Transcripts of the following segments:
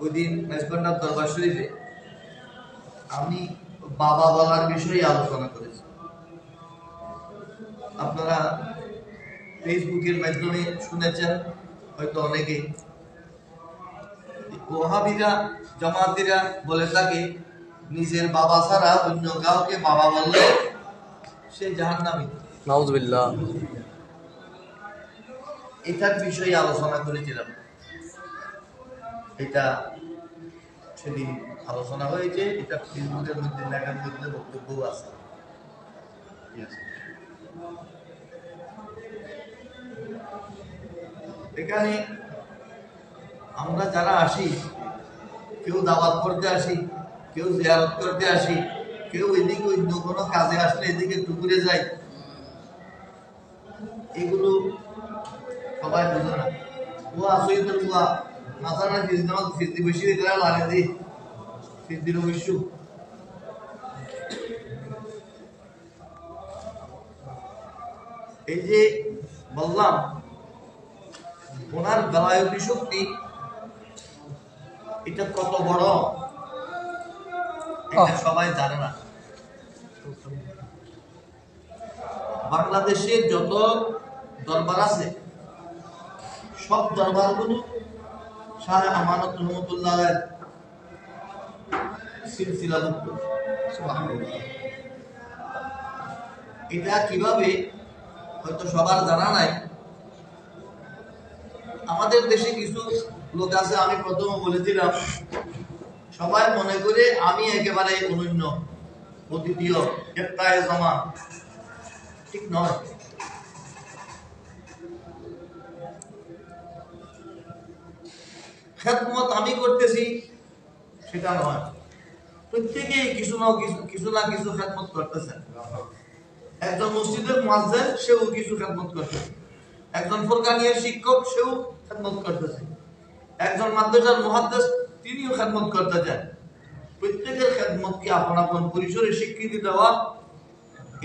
ওই দিন মেজবান্ডার দরবার শরীফে আমি বাবা বলার বিষয়ে আলোচনা করেছি। আপনারা ফেসবুকের মাধ্যমে শুনেছেন হয়তো অনেকেই। ওহাবিরা জামাতিরা বলে থাকে নিজের বাবা ছাড়া অন্য কাউকে বাবা বললে সে জাহান্নামী। নাউযুবিল্লাহ। এটার বিষয়ে আলোচনা করেছিলাম। এটা সেদিন আলোচনা হয়েছে, এটা ফেসবুকের মধ্যে লেখার মধ্যে বক্তব্য আছে। এখানে আমরা যারা আসি, কেউ দাওয়াত করতে আসি, কেউ জিয়ারত করতে আসি, কেউ এদিকে অন্য কোনো কাজে আসলে এদিকে টুকুরে যায়, এগুলো সবাই বোঝে না। ও আসই তো মাথাটা ফিরতি বেশি হয়ে গেলে লাগে দিই ফিরতির অবশ্য। এই যে বললাম ওনার বেলায়তী শক্তি এটা কত বড় এটা সবাই জানে না। বাংলাদেশে যত দরবার আছে সব দরবারগুলো শাহ আমানত রহমতুল্লাহ সিলসিলাভুক্ত। এটা কিভাবে হয়তো সবার জানা নাই। আমাদের দেশে কিছু লোক আছে, আমি প্রথমে বলেছিলাম, সবাই মনে করে আমি একেবারে অনন্য অদ্বিতীয় একটাই জমা। ঠিক নয়। খেদমত আমি করতেছি সেটা নয়, প্রত্যেকেই কিছু না কিছু খেদমত করতেছেন। একজন মসজিদের মুয়াজ্জিন সেও কিছু খেদমত করতেছে, একজন ফুরকানিয়ার শিক্ষক সেও খেদমত করতেছে, একজন মাদ্রাসার মুহাদ্দিস তিনিও খেদমত করতেছেন। প্রত্যেকের খেদমতকে আপন আপন পরিসরে স্বীকৃতি দেওয়া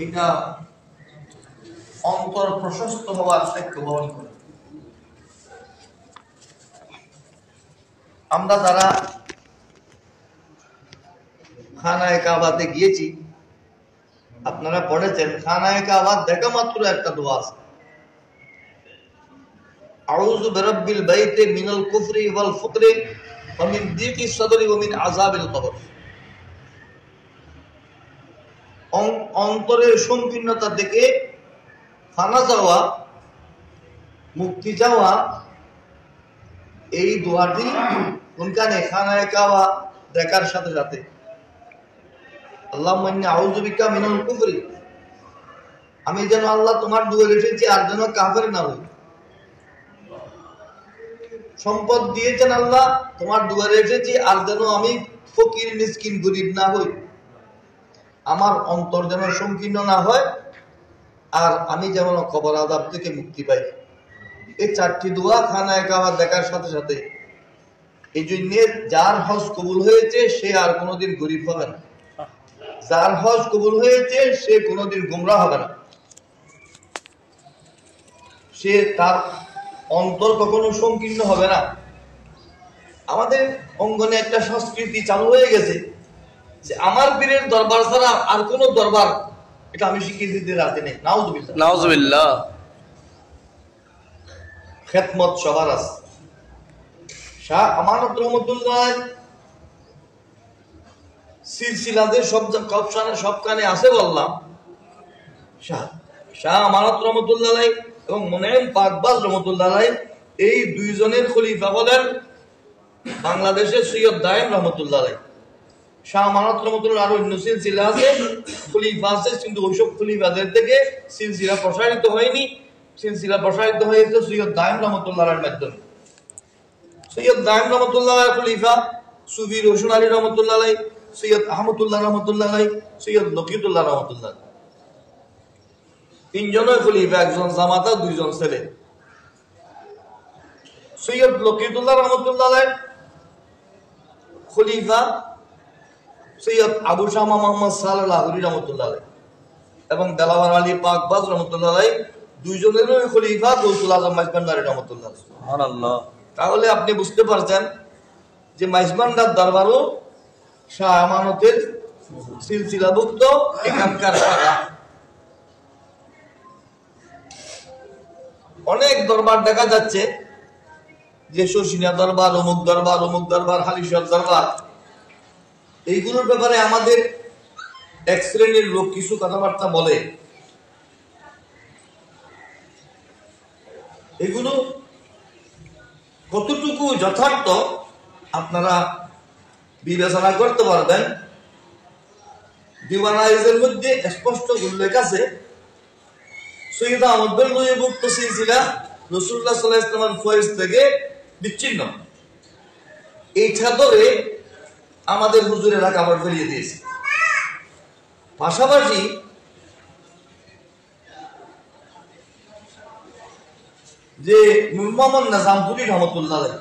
এটা অন্তর প্রশস্ত হওয়ার সাক্ষ্য বহন করে। আমরা যারা খানায়ে কাবাতে গিয়েছি, আপনারা পড়েছেন, খানায়ে কাবা দেখা মাত্র একটা দোয়া আছে, আউযু বিরাব্বিল বাইতি মিনাল কুফরি ওয়াল ফুকরি ওয়া মিন দিকি সদরি ওয়া মিন আযাবিল কবর। অন্তরের সংকীর্ণতা থেকে খানা যাওয়া, মুক্তি যাওয়া, এই দোয়াটি কোনখানে? খানায়ে কাবা দেখার সাথে সাথে। আল্লাহুম্মা ইন্নী আউযু বিকা মিনাল কুফরি, আমি যেন আল্লাহ তোমার দুয়ারে এসেছি আর যেন কাফের না হই। সম্পদ দিয়েছেন আল্লাহ, তোমার দুয়ারে এসেছি আর যেন আমি ফকির মিসকিন গরিব না হই। আমার অন্তর যেন সংকীর্ণ না হয়, আর আমি যেমন কবর আযাব থেকে মুক্তি পাই। এই চারটি দোয়া খানায়ে কাবা দেখার সাথে সাথে। এই জন্য যার হজ কবুল হয়েছে সে আর কোনোদিন গরিব হবে না, যার হজ কবুল হয়েছে সে কোনোদিন গোমরাহ হবে না, সে তার অন্তর কখনো সংকীর্ণ হবে না। আমাদের অঙ্গনে একটা সংস্কৃতি চালু হয়ে গেছে যে আমার পীরের দরবার ছাড়া আর কোন দরবার এটা আমি স্বীকৃতি দিতে রাজি নেই। নাউযুবিল্লাহ নাউযুবিল্লাহ। খেদমত সবার আছে। শাহ আমানত রহমতুল্লাহ সিলসিলাতে সবখানে আছে বললাম। শাহ আমানত রহমতুল্লাহ এবং মুনঈম পাকবাজ রহমতুল্লাহ এই দুইজনের খলিফা হলেন বাংলাদেশের সৈয়দ দায়েম রহমতুল্লাহ। শাহ আমানত রহমতুল্লাহ আরো অন্য সিলসিলা আছে, খলিফা আছে, কিন্তু ওইসব খলিফাদের থেকে সিলসিলা প্রসারিত হয়নি। সিলসিলা প্রসারিত হয়েছে সৈয়দ দায়েম রহমতুল্লাহর মাধ্যমে। সৈয়দ দায়েম রহমতুল্লাহ খলিফা সুফি রোশন আলী রহমতুল্লাহ, সৈয়দ আহমদুল্লাহ রহমতুল্লাহ, সৈয়দ লকিতুল্লাহ রহমতুল্লাহ, তিনজনের খলিফা, একজন জামাতা, দুইজন ছেলে। সৈয়দ লকিতুল্লাহ রহমতুল্লাহ খলিফা সৈয়দ আবু শামা মোহাম্মদ সালেহ লাহোরী রহমতুল্লাহ এবং দেলাওয়ার আলী পাকবাজ রহমতুল্লাহ দুইজনেরই খলিফা গৌসুল আজম মাইজভান্ডারী রহমতুল্লাহ। সুবহানাল্লাহ। তাহলে আপনি বুঝতে পারছেন যে মাইজবান্ডার দরবারও শাহ আমানতের সিলসিলাভুক্ত এখানকার শাখা। অনেক দরবার দেখা যাচ্ছে যে শশিনা দরবার, অমুক দরবার, অমুক দরবার, হালিশহর দরবার, এইগুলোর ব্যাপারে আমাদের এক শ্রেণীর লোক কিছু কথাবার্তা বলে। এগুলো কতটুকু যথার্থ আপনারা বিবেচনা করতে পারবেন। দিওয়ানাইজের মধ্যে স্পষ্ট উল্লেখ আছে সৈয়দ আহমদ বেলবুই মুক্ত সিলসিলা রাসূলুল্লাহ সাল্লাল্লাহু আলাইহি ওয়াসাল্লামের ফয়েজ থেকে বিচ্ছিন্ন। এইটা ধরে আমাদের হুজুরেরা কাপড় ফেলিয়ে দিয়েছে। পাশাপাশি যে নূর মোহাম্মদ নিজামপুরী রহমতুল্লাহ আলাইহি,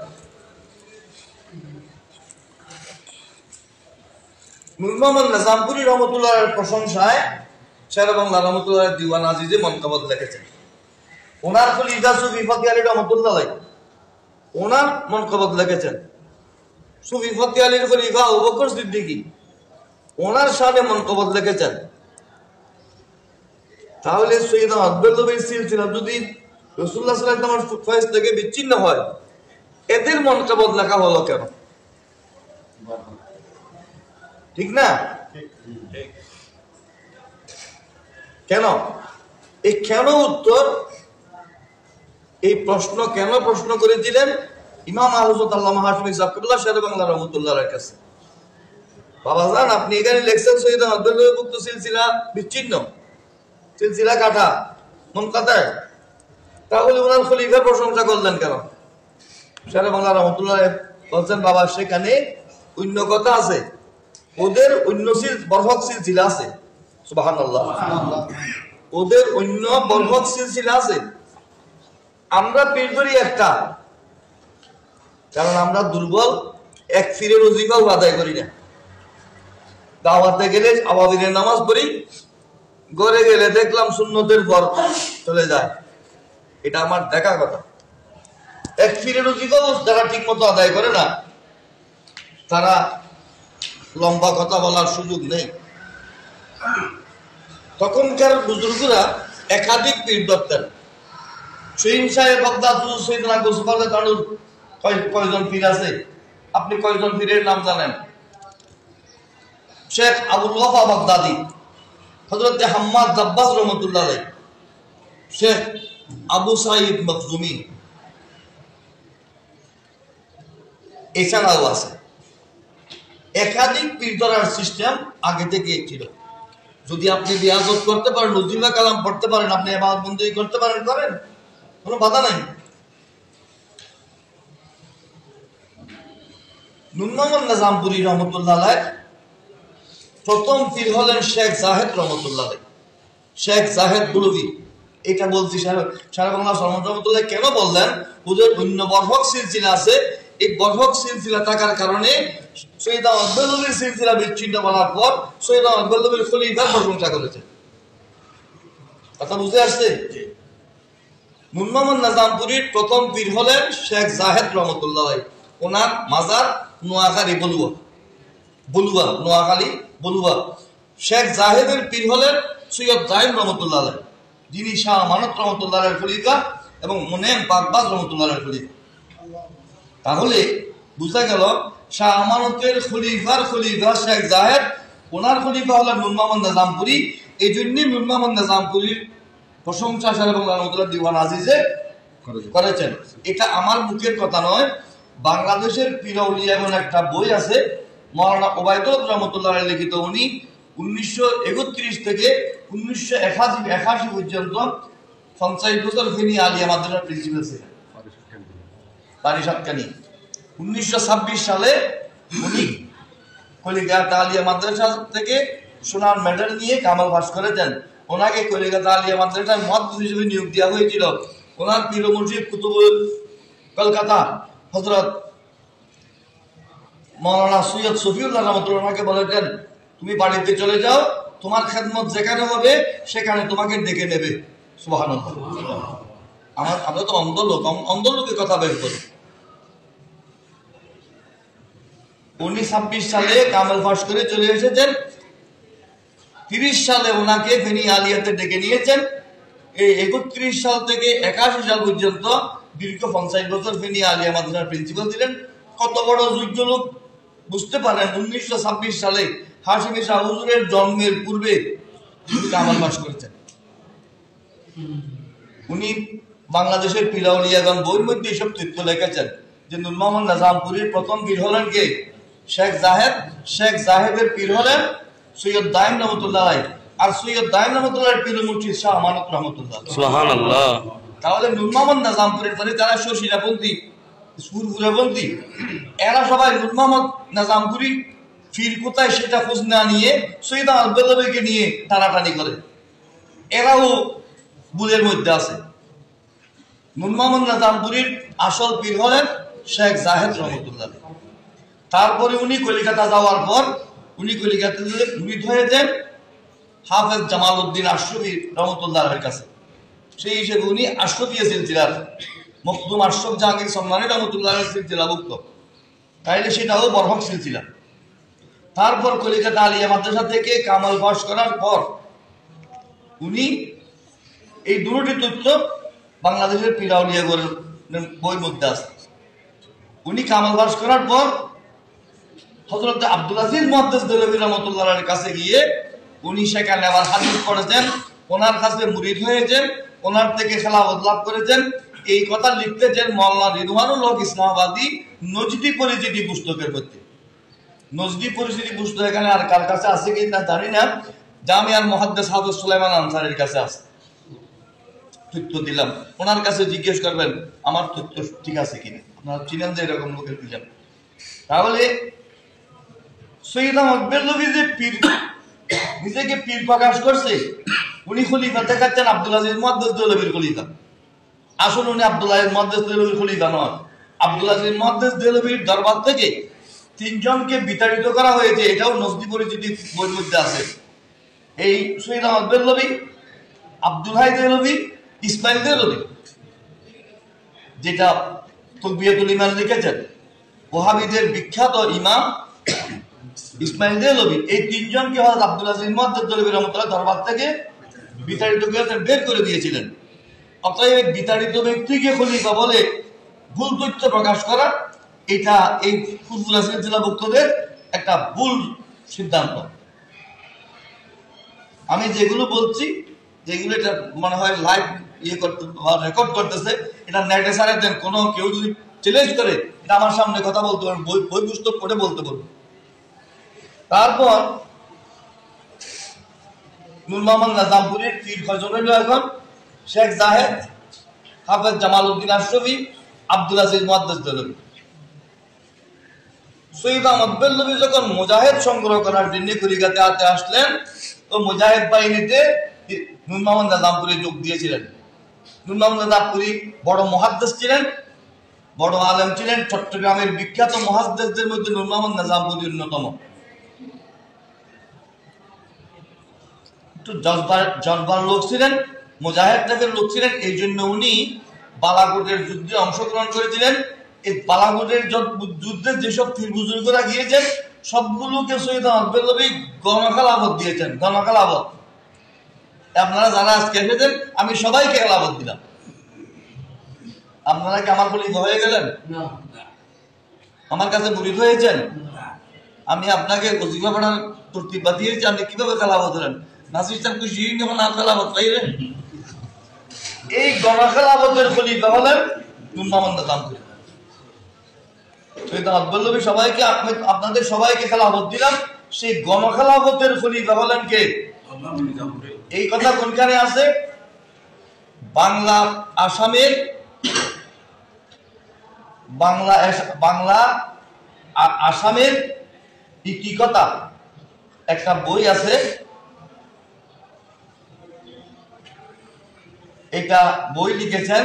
নূর মোহাম্মদ নিজামপুরী রহমতুল্লাহর প্রশংসায় শের বাংলা রহমতুল্লাহ দিওয়ান আজিজে মন্তব্য লিখেছেন। ওনার খলিফা সুফি ফতি আলী রহমতুল্লাহ আলাইহি ওনার মন্তব্য লিখেছেন। সুফি ফতি আলীর খলিফা আবু বকর সিদ্দিকী ওনার শানে মন্তব্য লিখেছেন। তাহলে সৈয়দ আহমদ বেলবুই সিলসিলা যদি রাসূলুল্লাহ সাল্লাল্লাহু আলাইহি ওয়াসাল্লামের ফয়েজ থেকে বিচ্ছিন্ন হয়, এদের মন্তব্য লেখা হলো কেন? ঠিক না? কেন? এই কেন উত্তর, এই প্রশ্ন কেন প্রশ্ন করেছিলেন ইমাম হযরত আল্লামা হাশমি সাহেব কিবলা শের বাংলা রহমাতুল্লাহর কাছে। বাবাজান, আপনি এখানে লেখছেন সৈয়দ আহমদ বেলবুই মুক্ত সিলসিলা বিচ্ছিন্ন, সিলসিলা কাটা, মুনকাতা। তাহলে ওনার খলিফার প্রশংসা করলেন কেন? শের বাংলা রহমাতুল্লাহ বলছেন, বাবা সেখানে অন্য কথা আছে, ওদের অন্য বরহক সিলসিলা আছে। সুবহানাল্লাহ, ওদের অন্য বরহক সিলসিলা আছে। আমরা পীর ধরি একটা, কারণ আমরা দুর্বল, এক ফিরে রোজিকাও আদায় করি না। দাওয়াতে গেলে আওয়াবিনের নামাজ পড়ি, ঘরে গেলে দেখলাম সুন্নতের পর চলে যায়। এটা আমার দেখা কথা। এক ফিরে রোজিকাও যারা ঠিক মতো আদায় করে না, তারা লম্বা কথা বলার সুযোগ নেই। তখনকার বুজুর্গরা একাধিক পীর ধরতেন। শহীদ সাহেব বাগদাদ সৈয়দনা গোসফার তানুর কয়জন পীর আছে? আপনি কয়জন পীরের নাম জানেন? শেখ আবুল ওয়াফা বাগদাদি, হযরত হাম্মাদ দাব্বাস রহমাতুল্লাহ আলাইহি, শেখ আবু সাঈদ মখজুমি, এছাড়াও আছে। একাধিক পীর ধরার সিস্টেম আগে থেকে ছিল। যদি আপনি রিয়াজত করতে পারেন, নজিমা কালাম পড়তে পারেন, আপনি ইবাদত বন্দেগী করতে পারেন, করেন, কোনো বাধা নাই। নূর মোহাম্মদ নিজামপুরী রহমতুল্লাহ আলাইহি প্রথম পীর হলেন শেখ জাহেদ রহমতুল্লাহ আলাইহি, শেখ জাহেদ বুলবি। এটা বলছি সারা বাংলা রহমতুল্লাহ কেন বললেন? হুজুর অন্য বরহক সিলসিলা আছে, এই বরহক সিলসিলা থাকার কারণে সৈয়দ আহমদ বেলবুই সিলসিলা বিচ্ছিন্ন বলার পর সৈয়দ আহমদ বেলবুই খলিফার প্রশংসা করেছেন। কথা বুঝতে আসছে? নূর মোহাম্মদ নিজামপুরীর প্রথম পীর হলেন শেখ জাহেদ রহমতুল্লাহ আলাইহি। ওনার মাজার নোয়াখালী বলুয়া, বলুয়া নোয়াখালী বলুয়া। শেখ জাহেদের পীর হলেন সৈয়দ জাহিদ রহমতুল্লাহ আলাইহি, যিনি শাহ আমানত রহমতুল্লাহ আলাইহির খলিফা এবং মুনেম পাকবাজ রহমতুল্লাহ আলাইহির খলিফা। তাহলে বুঝা গেল শাহ আমানতের খলিফার খলিফা শেখ জাহেদ, ওনার খলিফা হলেন নূর মোহাম্মদ নিজামপুরী। এই জন্যই নূর মোহাম্মদ নিজামপুরীর প্রশংসা শের বাংলা রহমতুল্লাহ দিওয়ান আজিজে করেছেন। এটা আমার মুখের কথা নয়, বাংলাদেশের পীর আউলিয়া এমন একটা বই আছে, মাওলানা ওবায়দুল রহমতুল্লাহ আলাইহি লিখিত। উনি 1931 থেকে 1981 পর্যন্ত 50 বছর ফেনী আলিয়া মাদ্রাসার প্রিন্সিপাল ছিলেন, পারিসাতকানি। 1926 সালে উনি কলিকাতা আলিয়া মাদ্রাসা থেকে সোনার মেডেল নিয়ে কামাল পাস করেছেন। ওনাকে কলিকাতা আলিয়া মাদ্রাসার মুহাদ্দিস হিসেবে নিয়োগ দেওয়া হয়েছিল। ওনার পীর মুর্শিদ কুতুবুল কলকাতা হযরত মাওলানা সৈয়দ শফিউল্লাহ রহমাতুল্লাহ ওনাকে বলেছেন, তুমি বাড়িতে চলে যাও, তোমার খেদমত যেখানে হবে সেখানে তোমাকে ডেকে নেবে। সুবহানাল্লাহ। আমরা তো অন্ধ লোক, অন্ধ লোকের কথা বের করি। উনি 26 সালে কামাল পাশ করে চলে এসেছেন। 30 সালে ওনাকে ফেনী আলিয়াতে ডেকে নিয়েছেন। এই 31 সাল থেকে 81 সাল পর্যন্ত দীর্ঘ 50 বছর ফেনী আলিয়া মাদ্রাসার প্রিন্সিপাল ছিলেন। কত বড় যোগ্য লোক বুঝতে পারেন। 1926 সালে হাশিমি শাহ হুজুরের জন্মের পূর্বে উনি কামাল পাশ করেছেন। উনি বাংলাদেশের পীর আউলিয়াগণ বইয়ের মধ্যে এসব তথ্য লিখেছেন যে নূর মোহাম্মদ নিজামপুরীর প্রথম পীর হলেন কে? শেখ জাহেদ। শেখ জাহেদের পীর হলেন সৈয়দ দাইম রহমতুল্লাহ আলাইহি। আর সৈয়দ দাইম রহমতুল্লাহ পীর মুর্শিদ শাহ আমানত রহমতুল্লাহ। সুবহানাল্লাহ। তাহলে নূর মোহাম্মদ নিজামপুরীর পরে যারা শশীরাপন্থী, সুরপুরাপন্থী, এরা সবাই নূর মোহাম্মদ নিজামপুরী পীর কোথায় সেটা খোঁজ না নিয়ে সৈয়দ আব্দুল্লাহকে নিয়ে টানাটানি করে। এরাও ভুলের মধ্যে আছে। নূর মোহাম্মদ নিজামপুরীর আসল পীর হলেন শেখ জাহেদ রহমতুল্লাহ। তারপরে উনি কলিকাতা যাওয়ার পর উনি কলিকাতাতে মুরিদ হয়েছেন হাফেজ জামাল উদ্দিন আশরফি রহমতুল্লাহের কাছে। সেই হিসেবে উনি আশরফিয়া সিলসিলার মখদুম আশরফ জাহাঙ্গীর সম্মানী রহমতুল্লাহের সিলসিলাভুক্ত, তাইলে সেটাও বরহক সিলসিলা। তারপর কলিকাতা আলিয়া মাদ্রাসা থেকে কামাল পাশ করার পর উনি এই দুটি তথ্য বাংলাদেশের পীর আউলিয়াগণের বইয়ের মধ্যে আছে। উনি কামাল পাশ করার পর হযরত আব্দুল আজিজ মুহাদ্দিস দেহলভী রহমাতুল্লাহর কাছে গিয়ে উনি সেখানে আবার হাদিস পড়েছেন, ওনার কাছে মুরিদ হয়েছেন, ওনার থেকে খেলাফত লাভ করেছেন। এই কথা লিখতেছেন মাওলানা রিদওয়ানুল হক ইসলামাবাদী নজদি পরিচিতি পুস্তকের মধ্যে। নজদি পরিচিতি পুস্তক এখানে আর কার কাছে আছে কি তা জানি না, জামিয়ার মুহাদ্দিস হাফেজ সুলাইমান আনসারীর কাছে আছে। তথ্য দিলাম, ওনার কাছে জিজ্ঞেস করবেন আমার তথ্য ঠিক আছে কিনা। আপনারা চিনেন যে এরকম লোকের দিলেন। তাহলে সৈয়দ আহমদ বেরলভী যে পীর, নিজেকে পীর প্রকাশ করছে, উনি খলিফা দেখাচ্ছেন আব্দুল আজিজ মুহাদ্দিস দেহলভীর খলিফা। আসলে উনি আব্দুল আজিজ মুহাদ্দিস দেহলভীর খলিফা নন। আব্দুল আজিজ মুহাদ্দিস দেহলভীর দরবার থেকে 3 জনকে বিতাড়িত করা হয়েছে, এটাও নজদি পরিচিতি বইয়ের মধ্যে আছে। এই সৈয়দ আহমদ বেরলভী, আব্দুল হাই দেহলভী, ইসমাইল দেহলভী, যেটা তাকবিয়াতুল ঈমান লিখেছেন, ওহাবীদের বিখ্যাত ইমাম ইসমাইল দেহলভী। এই 3 জনকে হযরত আব্দুল আজিজ মুহাদ্দিস দেহলভী রাহমাতুল্লাহ দরবার থেকে বিতাড়িত করেছেন, বের করে দিয়েছিলেন। অতএব বিতাড়িত ব্যক্তিকে খলিফা বলে ভুল তথ্য প্রকাশ করা, এটা এই ফুরফুরা সিলসিলাভুক্তদের একটা ভুল সিদ্ধান্ত। আমি যেগুলো বলছি, যেগুলো এটা মনে হয় লাইভ রেকর্ড করতেছে, এটা নেটে ছাড়ে দেন। কোনো কেউ যদি চ্যালেঞ্জ করে এটা আমার সামনে কথা বলতে পারবে, বই পুস্তক পড়ে বলতে পারবে। তারপর নূর মোহাম্মদ নিজামপুরীর পীর কয়জন হইল এখন? শেখ জাহেদ, হাফেজ জামাল উদ্দিন আশরফি, আব্দুল আজিজ মুহাদ্দিস দেহলভী। সৈয়দ আহমদ বেরলভী যখন মুজাহিদ সংগ্রহ করার জন্য কলিকাতাতে আসলেন, তো মুজাহিদ বাহিনীতে নূর মোহাম্মদ নিজামপুরী যোগ দিয়েছিলেন। নূর মোহাম্মদ নিজামপুরী বড় মুহাদ্দিস ছিলেন, বড় আলেম ছিলেন। চট্টগ্রামের বিখ্যাত মুহাদ্দিসদের মধ্যে নূর মোহাম্মদ নিজামপুরী অন্যতম। একটু জজবার লোক ছিলেন, মুজাহিদ টাইপের লোক ছিলেন। এই জন্য উনি বালাকোটের যুদ্ধে অংশগ্রহণ করেছিলেন। এই বালাকোটের যুদ্ধে যেসব পীর বুজুর্গরা গিয়েছেন, সবগুলোকে সৈয়দ আহমদ বেরলভী গণখেলাফত দিয়েছেন। গণখেলাফত আপনারা যারা আজকে এসেছেন, আমি সবাইকে খেলাফত দিলাম। আপনারা কি আমার খলিফা হয়ে গেলেন? আমার কাছে মুরিদ হয়েছেন? আমি আপনাকে ওজিফা পড়ার তরতিব বাতিয়েছি, আপনি কিভাবে খেলাফত হলেন? নাসির সাহেব খুশি যখন আর খেলাফত পাইলেন। এই গণখেলাফতের খলিফা হলেন নূর মোহাম্মদ নিজামপুরী। সৈয়দ আহমদ বেরলভী সবাইকে, আপনাদের সবাইকে খেলাফত দিলাম। সেই গণখেলাফতের খলিফা হলেন কে? এই কথা কোনখানে আছে? বাংলা আসামের আসামের ইতিকথা একটা বই আছে। এটা বই লিখেছেন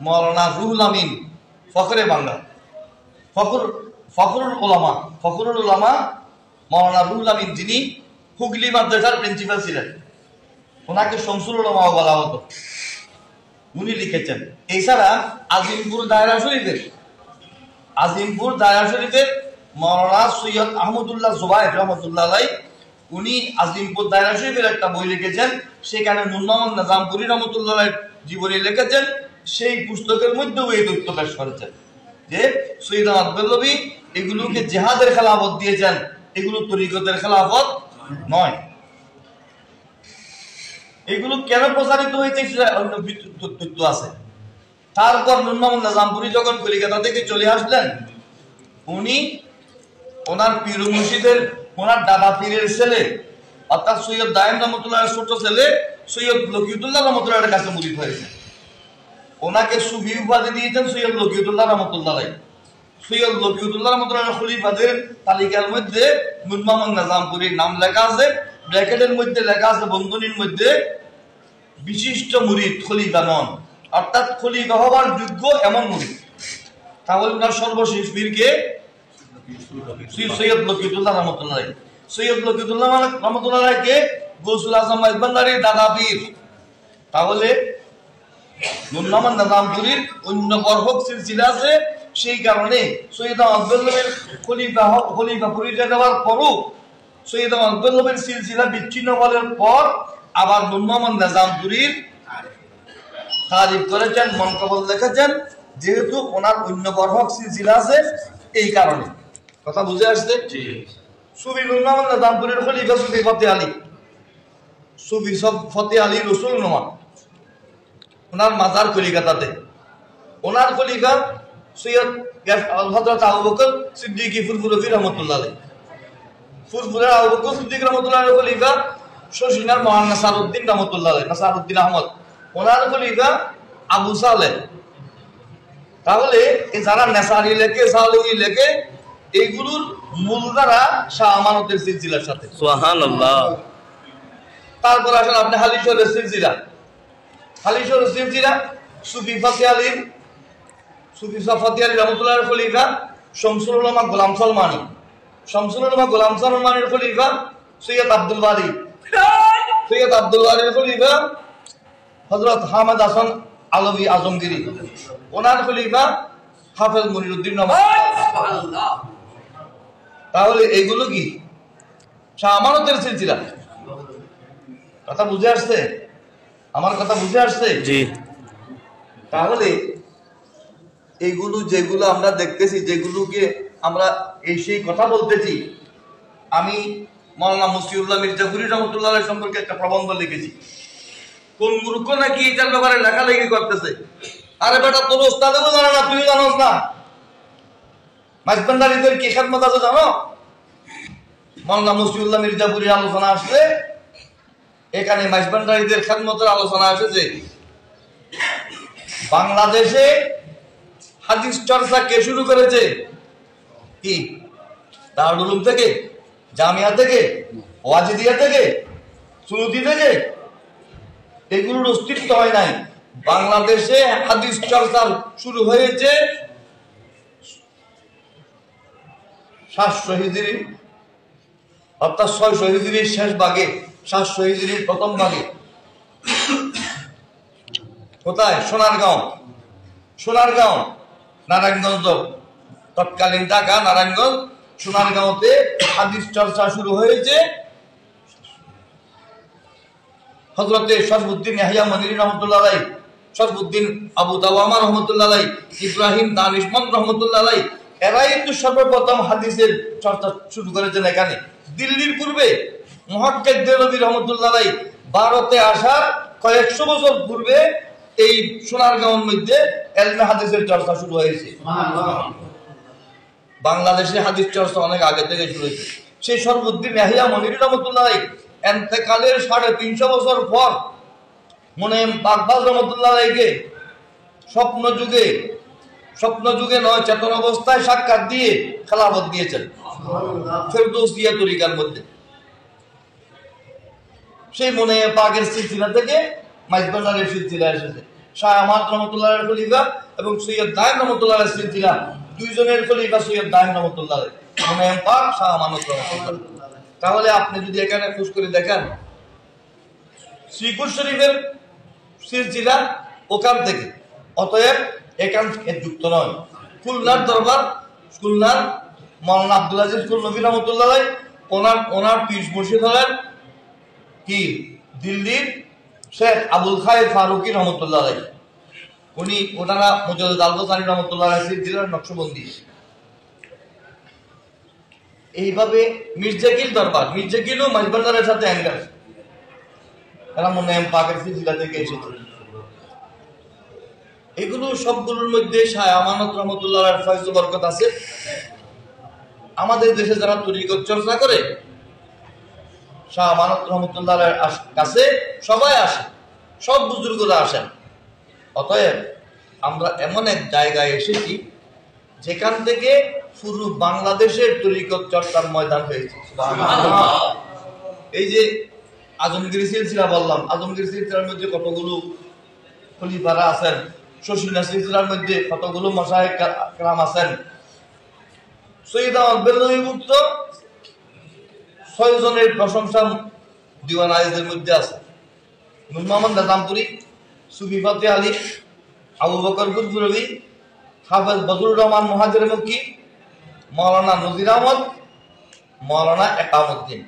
মাওলানা রুহুল আমিন ফখরে বাংলা, ফখরুল উলামা মাওলানা রুহুল আমিন, যিনি হুগলি মাদ্রাসার প্রিন্সিপাল ছিলেন। ওনাকে শামসুল উলামাও বলা হতো। উনি লিখেছেন। এছাড়া আজিমপুর দায়রা শরীফের আজিমপুর দায়রা শরীফের মাওলানা সৈয়দ আহমদুল্লাহ জুবায়ের রহমতুল্লাহ আলাইহি উনি আজিমপুর দায়রা শরীফের একটা বই লিখেছেন, সেখানে নূর মোহাম্মদ নিজামপুরী রহমতুল্লাহ আলাইহির জীবনী লিখেছেন। সেই পুস্তকের মধ্যেও এই তথ্য পেশ করেছেন যে সৈয়দ আহমদ বেরলভী এগুলোকে জিহাদের খেলাফত দিয়েছেন, এগুলো তরিকতের খেলাফত নয়। এগুলো কেন প্রচারিত হয়েছে সেটা অন্য তথ্য আছে। তারপর নূর মোহাম্মদ নিজামপুরী যখন কলিকাতা থেকে চলে আসলেন, উনি ওনার পীর মুর্শিদের ওনার দাদা পীরের ছেলে অর্থাৎ সৈয়দ দায়েম রহমতুল্লাহ ছোট ছেলে সৈয়দ লকিউতুল্লাহ রহমতুল্লাহের কাছে মুরিদ হয়েছে। ওনাকে সুফি উপাধি দিয়েছেন সৈয়দ লকিউতুল্লাহ রহমতুল্লাহ। সৈয়দ লকিউতুল্লাহ রহমতুল্লাহ খলিফাদের তালিকার মধ্যে নূর মোহাম্মদ নিজামপুরীর নাম লেখা আছে, ব্র্যাকেটের মধ্যে লেখা আছে বন্ধনীর মধ্যে বিশিষ্ট মুরিদ খলিফা নন, অর্থাৎ খলিফা হওয়ার যোগ্য এমন মুরিদ। তাহলে ওনার সর্বশেষ পীরকে সৈয়দ লকিউতুল্লাহ রহমতুল্লাহ। সৈয়দ লকিউতুল্লাহ রহমতুল্লাহকে গৌসুল আজম মাইজভান্ডারীর দাদা পীর। তাহলে নূর মোহাম্মদ নিজামপুরীর অন্য বরহক সিলসিলা আছে, সেই কারণে সৈয়দ আহমদ বেরলভীর খলিফা পরিচয় দেওয়ার পরও সৈয়দ আহমদ বেরলভীর সিলসিলা বিচ্ছিন্ন হওয়ার পর আবার নূর মোহাম্মদ নিজামপুরীর তারিফ করেছেন, মনকবল লিখেছেন, যেহেতু ওনার অন্য বরহক সিলসিলা আছে এই কারণে। কথা বুঝে আসছে? সুফি নূর মোহাম্মদ নিজামপুরীর খলিফা সুফি ফতে আলী, সুফি ফতে আলী রসুল নোমা, ওনার মাজার কলিকাতাতে। ওনার খলিফা সৈয়দ হযরত আবু বকর সিদ্দিকী ফুরফুরী রহমতুল্লাহ আলাইহি। ফুরফুরের আবু বকর সিদ্দিক রহমতুল্লাহ আলাইহি খলিফা শশিনার মহান নাসারউদ্দিন রহমতুল্লাহ আলাইহি, নাসারউদ্দিন আহমদ। ওনার খলিফা আবু সালেহ। তাহলে যারা নেসারি লেখে সালেহি লেখে এইগুলোর মূল দ্বারা শাহ আমানতের সিলসিলার সাথে। সুবহানাল্লাহ। তারপর আসেন আপনি হালিশহরের সিলসিলা। হালিশহরের সিলসিলা সুফি ফতে আলীর সুফি ফতে আলী রহমতুল্লাহর খলিফা শামসুল উলামা গোলাম সালমানী। শামসুল উলামা গোলাম সালমানের খলিফা সৈয়দ আব্দুল বারী। সৈয়দ আব্দুল বারীর খলিফা হযরত হামিদ হাসান আলভী আজমগিরি। ওনার খলিফা হাফেজ মনিরউদ্দিন রহমাতুল্লাহ। তাহলে এইগুলো কি শাহ আমানতের সিলসিলা? কথা বুঝে আসছে? আমার কথা বুঝে আসছে? জি। তাহলে এইগুলো যেগুলো আমরা দেখতেছি, যেগুলোকে আমরা এই সেই কথা বলতেছি, আমি মাওলানা মুসিউল্লাহ মির্জাপুরী রহমতুল্লাহ আলাইহি সম্পর্কে একটা প্রবন্ধ লিখেছি। কোন মূর্খ নাকি এটার ব্যাপারে লেখালেখি করতেছে? আরে বেটা, তোর ওস্তাদেরও জানে না, তুই জানোস না? মাইজভান্ডারীদের কি খেদমত আছে জানো? মাওলানা মুসিউল্লাহ মির্জাপুরী আলোচনা আসছে, এখানে মাইজভান্ডারীদের খেদমতের আলোচনা এসেছে। বাংলাদেশে হাদিস চর্চা কে শুরু করেছে? কি দারুল উলুম থেকে, জামিয়া থেকে, ওয়াজিদিয়া থেকে, সুন্নতি থেকে? এগুলোর অস্তিত্ব হয় নাই। বাংলাদেশে হাদিস চর্চা শুরু হয়েছে 700 হিজরি, অর্থাৎ 600 হিজরির শেষ ভাগে, 700 হিজরির প্রথম ভাগে। কোথায়? সোনারগাঁও। সোনারগাঁও, নারায়ণগঞ্জ, তৎকালীন ঢাকা, নারায়ণগঞ্জ, সোনারগাঁওতে হাদিস চর্চা শুরু হয়েছে হযরতে শরফুদ্দিন ইয়াহইয়া মনিরি রহমতুল্লাহ আলাইহি, শরফুদ্দিন আবু তাওয়ামা রহমতুল্লাহ আলাইহি, ইব্রাহিম দানিশমন্দ রহমতুল্লাহ আলাইহি। এরাই তো সর্বপ্রথম হাদিসের চর্চা শুরু করেছেন এখানে। দিল্লির পূর্বে মুহাক্কিক দেহলভী রহমতুল্লাহ আলাইহি ভারতে আসার কয়েকশো বছর পূর্বে এই সোনারগাঁওর মধ্যে ইলমে হাদিসের চর্চা শুরু হয়েছে। বাংলাদেশে হাদিস চর্চা অনেক আগে থেকে শুরু হয়েছে। সেই শরফুদ্দিন ইয়াহইয়া মনিরি রহমতুল্লাহ আলাইহি এন্তেকালের 350 বছর পর মুনেম বাগবাজ রহমতুল্লাহ আলাইহিকে স্বপ্ন যুগে নয়, চেতন অবস্থায় সাক্ষাৎ দিয়ে খেলাফত দিয়েছেন ফেরদৌসিয়া তরিকার মধ্যে। সেই মনে পাকের সিলসিলা থেকে মাইজভান্ডারীর সিলসিলা এসেছে। শাহ আমানত রহমতুল্লাহর খলিফা এবং সৈয়দ দায়েম রহমতুল্লাহর সিলসিলা, দুইজনের খলিফা সৈয়দ দায়েম রহমতুল্লাহ, মনে পাক শাহ আমানত রহমতুল্লাহ। তাহলে আপনি যদি এখানে খোঁজ করে দেখেন, শ্রীপুর শরীফের সিলসিলা ওখান থেকে, অতএব এখান থেকে যুক্ত নয়। খুলনার দরবার খুলনার মৌলানা আব্দুল আজিজ নবী রহমতুল্লাহ আলাইহি, ওনার পীর মুর্শিদ হলেন কি দিল্লির শেখ আবুল খায়ের ফারুকি রহমতুল্লাহ আলাইহি। ওনারা মুজাদ্দিদ আল-গসানি রহমতুল্লাহ আলাইহি জেলার নকশবন্দি। এইভাবে মির্জাকিল দরবার, মির্জাকিলও মাইজবাজারের সাথে অ্যাঙ্গার, এরা মুনায়েম পাকের সিলসিলা থেকে এসেছে। এগুলো সবগুলোর মধ্যে শাহ আমানত রহমতুল্লাহ আলাইহির ফয়জ ও বরকত আছে। আমাদের দেশে যারা তরিকত চর্চা করে শাহ আমানত রহমতুল্লাহ আলাইহির কাছে সবাই আসে, সব বুজুর্গরা আসেন। অতএব আমরা এমন এক জায়গায় এসেছি যেখান থেকে পুরো বাংলাদেশের তরিকত চর্চার ময়দান হয়েছে। এই যে আজমগীর সিলসিলা বললাম, আজমগীর সিলসিলার মধ্যে কতগুলো খলিফারা আছেন, শশীনা সিলসিলার মধ্যে কতগুলো মাশায়েখ কেরাম আছেন। সৈয়দ আহমদ বেলনভুক্ত 6 জনের প্রশংসা দিওয়ান আইজদের মধ্যে আছে। নূর মোহাম্মদ নিজামপুরী, সুফি ফতে আলী, আবু বকর গুজবুরবি, হাফেজ বদরুর রহমান মুহাজির মক্কি, মাওলানা নজির আহমদ, মাওলানা একামউদ্দিন,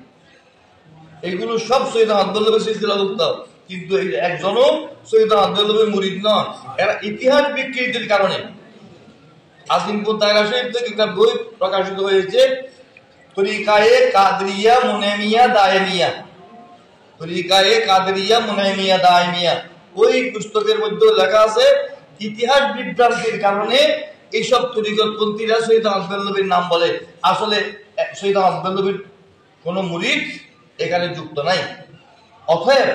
এগুলো সব সৈয়দ আহমদ বেলনভী সিলসিলাভুক্ত। কিন্তু এই একজনও সৈয়দ আহমদ বেলনভীর মুরিদ নন। এরা ইতিহাস বিকৃতির কারণে আজিমপুর দায়রা শরীফ থেকে একটা বই প্রকাশিত হয়েছে, তরিকায়ে কাদরিয়া মুনাইমিয়া দায়েমিয়া, তরিকায়ে কাদরিয়া মুনাইমিয়া দায়েমিয়া। ওই পুস্তকের মধ্যে লেখা আছে ইতিহাস বিভ্রান্তির কারণে এইসব তরিকতপন্থীরা সৈয়দ আহমদ বেলনভীর নাম বলে। আসলে সৈয়দ আহমদ বেলনভীর কোন মুরিদ এখানে যুক্ত নাই। অতএব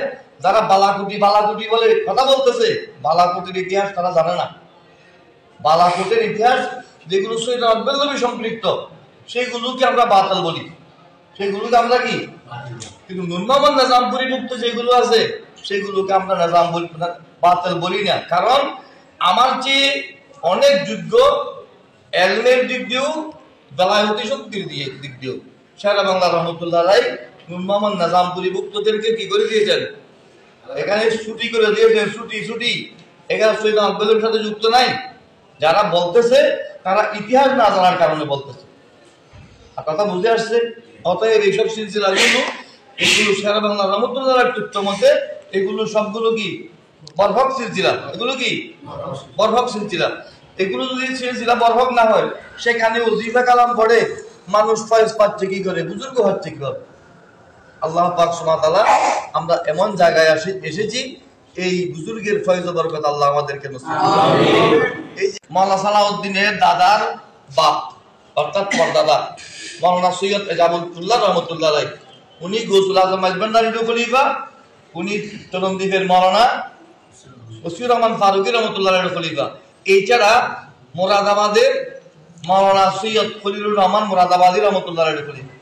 যারা বালাকুটি বালাকুটি বলে কথা বলতেছে, বালাকুটির ইতিহাস তারা জানে না। বালাকোটের ইতিহাস যেগুলো সৈয়দ আহমদ বেলনভী সম্পৃক্ত সেগুলোকে আমরা বাতিল বলি, সেগুলোকে আমরা কি। কিন্তু নূর মোহাম্মদ নিজামপুরী মুক্ত যেগুলো আছে সেগুলোকে আমরা নিজাম বলি, বাতিল বলি না। কারণ আমার চেয়ে অনেক যোগ্য এলমের দিক দিয়েও বেলায়তি শক্তির দিক দিয়েও শেরে বাংলা রহমতুল্লাহ আলাইহি নূর মোহাম্মদ নিজামপুরী মুক্তদেরকে কি করে দিয়েছেন, এখানে ছুটি করে দিয়েছেন। ছুটি এখানে সৈয়দ আহমদ বেলনভীর সাথে যুক্ত নাই। যারা বলতেছে তারা ইতিহাস না জানার কারণে বলতেছে। কথা বুঝে আসছে? অতএব এইসব সিলসিলাগুলো এগুলো শেরে বাংলা রহমতুল্লাহর তথ্য মতে এগুলো সবগুলো কি বরহক সিলসিলা। এগুলো কি বরহক সিলসিলা। এগুলো যদি সিলসিলা বরহক না হয় সেখানে ওজিফা কালাম পড়ে মানুষ ফয়েজ পাচ্ছে কি করে, বুজুর্গ হচ্ছে কিভাবে? আল্লাহ পাক সুবহানাহু ওয়া তাআলা আমরা এমন জায়গায় এসেছি, এই বুজুর্গের ফয়েজ ও বরকত আল্লাহ আমাদেরকে নসিব করুন। আমিন। এই যে মাওলানা সালাউদ্দিনের দাদার বাপ অর্থাৎ পরদাদা মাওলানা সৈয়দ এজাজুল্লাহ রহমতুল্লাহ আলাইহি, উনি গৌসুল আজম মাইজবান্ডারির খলিফা, উনি চরমদ্বীপের মাওলানা ওসিউর রহমান ফারুকি রহমতুল্লাহ আলাইহির খলিফা। এছাড়া মুরাদাবাদের মাওলানা সৈয়দ খলিলুর রহমান মুরাদাবাদী রহমতুল্লাহ আলাইহির খলিফা।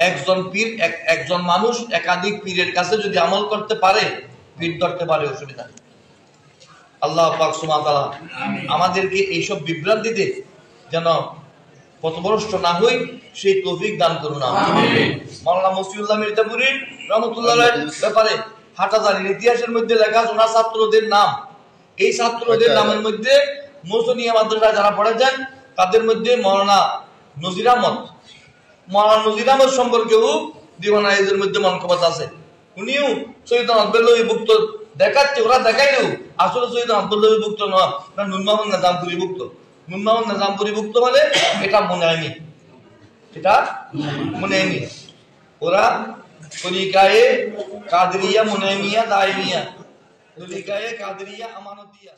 একজন পীর, একজন মানুষ একাধিক পীরের কাছে যদি আমল করতে পারে, পীর ধরতে পারে, অসুবিধা নেই। আল্লাহ পাক সুবহানাহু ওয়া তাআলা আমাদেরকে এইসব বিভ্রান্তিতে যেন পথভ্রষ্ট না হই সেই তৌফিক দান করুন। আমিন। মাওলানা মসিউল্লাহ মির্জাপুরী রহমতুল্লাহ আলাইহির ব্যাপারে হাটাজারির ইতিহাসের মধ্যে লেখা আছে ওনার ছাত্রদের নাম। এই ছাত্রদের নামের মধ্যে মৌসুমিয়া মাদ্রাসায় যারা পড়েছেন তাদের মধ্যে মাওলানা নজির আহমদ, মাওলানা নজির আহমদ সম্পর্কেও দিওয়ান আইজের মধ্যে মনকবত আছে। উনিও সৈয়দ আহমদ বেলনভী ভুক্ত দেখাচ্ছে, ওরা দেখাইলেও আসলে সৈয়দ আহমদ বেলনভী ভুক্ত নয়, নূর মোহাম্মদ নিজামপুরী ভুক্ত। নূর মোহাম্মদ নিজামপুরী ভুক্ত হলে এটা মুনাইমি, এটা মুনাইমি। ওরা তরিকায়ে কাদরিয়া মুনাইমিয়া দাইমিয়া, তরিকায়ে কাদরিয়া আমানতিয়া।